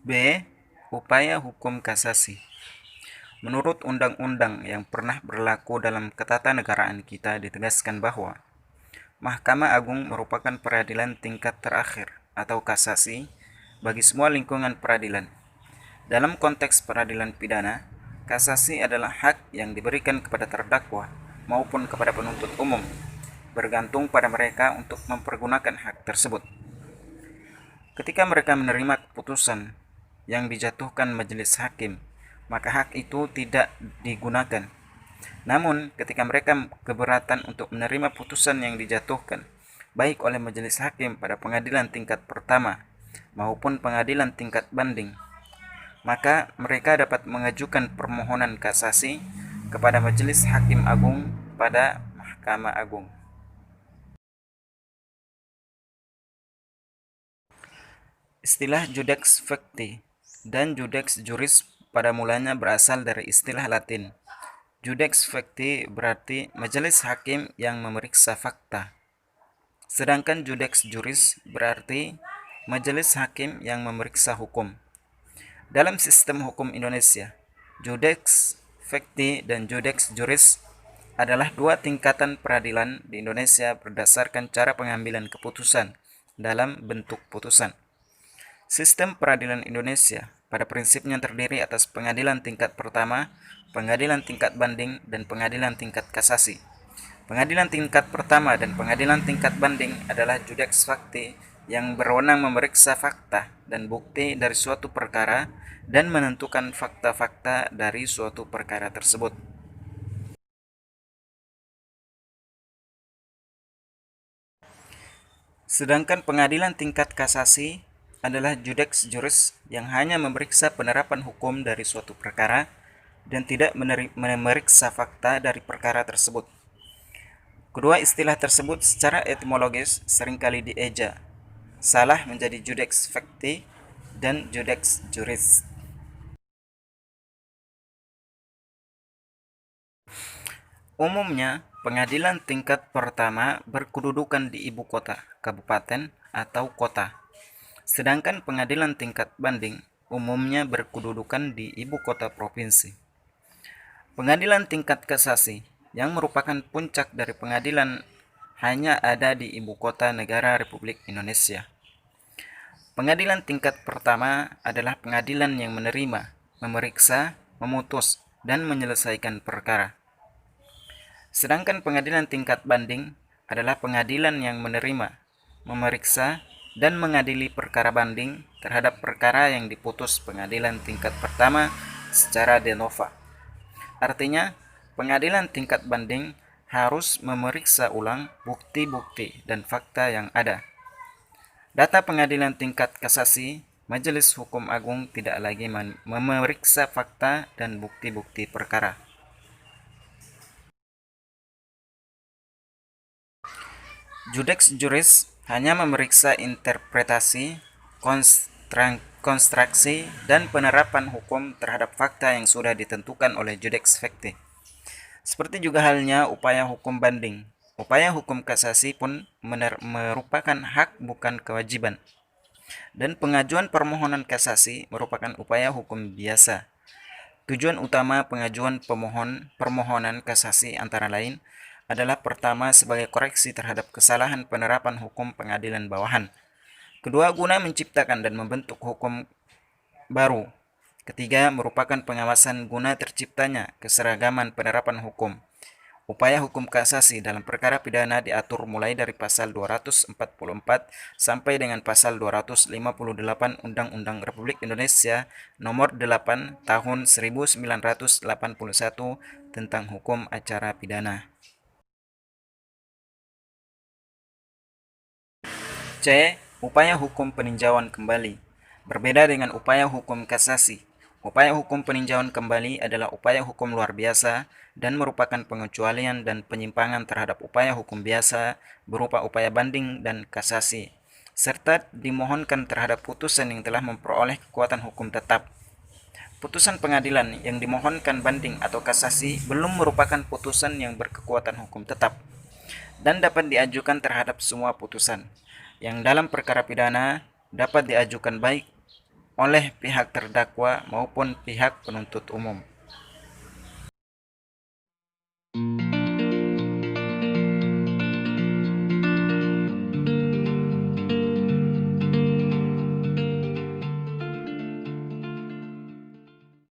B. Upaya hukum kasasi. Menurut undang-undang yang pernah berlaku dalam ketatanegaraan kita ditegaskan bahwa Mahkamah Agung merupakan peradilan tingkat terakhir atau kasasi bagi semua lingkungan peradilan. Dalam konteks peradilan pidana, kasasi adalah hak yang diberikan kepada terdakwa maupun kepada penuntut umum, bergantung pada mereka untuk mempergunakan hak tersebut. Ketika mereka menerima keputusan yang dijatuhkan majelis hakim, maka hak itu tidak digunakan. Namun, ketika mereka keberatan untuk menerima putusan yang dijatuhkan, baik oleh majelis hakim pada pengadilan tingkat pertama maupun pengadilan tingkat banding, maka mereka dapat mengajukan permohonan kasasi kepada Majelis Hakim Agung pada Mahkamah Agung. Istilah judex facti dan judex juris pada mulanya berasal dari istilah Latin. Judex facti berarti majelis hakim yang memeriksa fakta. Sedangkan judex juris berarti majelis hakim yang memeriksa hukum. Dalam sistem hukum Indonesia, judex facti dan judex juris adalah dua tingkatan peradilan di Indonesia berdasarkan cara pengambilan keputusan dalam bentuk putusan. Sistem peradilan Indonesia pada prinsipnya terdiri atas pengadilan tingkat pertama, pengadilan tingkat banding, dan pengadilan tingkat kasasi. Pengadilan tingkat pertama dan pengadilan tingkat banding adalah judex facti yang berwenang memeriksa fakta dan bukti dari suatu perkara dan menentukan fakta-fakta dari suatu perkara tersebut. Sedangkan pengadilan tingkat kasasi adalah judex juris yang hanya memeriksa penerapan hukum dari suatu perkara dan tidak memeriksa fakta dari perkara tersebut. Kedua istilah tersebut secara etimologis seringkali dieja, salah menjadi judex facti dan judex juris. Umumnya, pengadilan tingkat pertama berkedudukan di ibu kota, kabupaten, atau kota. Sedangkan pengadilan tingkat banding umumnya berkedudukan di ibu kota provinsi. Pengadilan tingkat kasasi yang merupakan puncak dari pengadilan hanya ada di ibu kota negara Republik Indonesia. Pengadilan tingkat pertama adalah pengadilan yang menerima, memeriksa, memutus, dan menyelesaikan perkara. Sedangkan pengadilan tingkat banding adalah pengadilan yang menerima, memeriksa, dan mengadili perkara banding terhadap perkara yang diputus pengadilan tingkat pertama secara de novo. Artinya, pengadilan tingkat banding harus memeriksa ulang bukti-bukti dan fakta yang ada. Data pengadilan tingkat kasasi, Majelis Hukum Agung tidak lagi memeriksa fakta dan bukti-bukti perkara. Judex juris hanya memeriksa interpretasi, konstruksi, dan penerapan hukum terhadap fakta yang sudah ditentukan oleh judex facti. Seperti juga halnya upaya hukum banding, upaya hukum kasasi pun merupakan hak bukan kewajiban. Dan pengajuan permohonan kasasi merupakan upaya hukum biasa. Tujuan utama pengajuan permohonan kasasi antara lain adalah pertama sebagai koreksi terhadap kesalahan penerapan hukum pengadilan bawahan. Kedua, guna menciptakan dan membentuk hukum baru. Ketiga, merupakan pengawasan guna terciptanya keseragaman penerapan hukum. Upaya hukum kasasi dalam perkara pidana diatur mulai dari pasal 244 sampai dengan pasal 258 Undang-Undang Republik Indonesia Nomor 8 Tahun 1981 tentang Hukum Acara Pidana. C. Upaya hukum peninjauan kembali. Berbeda dengan upaya hukum kasasi, upaya hukum peninjauan kembali adalah upaya hukum luar biasa dan merupakan pengecualian dan penyimpangan terhadap upaya hukum biasa berupa upaya banding dan kasasi, serta dimohonkan terhadap putusan yang telah memperoleh kekuatan hukum tetap. Putusan pengadilan yang dimohonkan banding atau kasasi belum merupakan putusan yang berkekuatan hukum tetap dan dapat diajukan terhadap semua putusan yang dalam perkara pidana dapat diajukan baik oleh pihak terdakwa maupun pihak penuntut umum.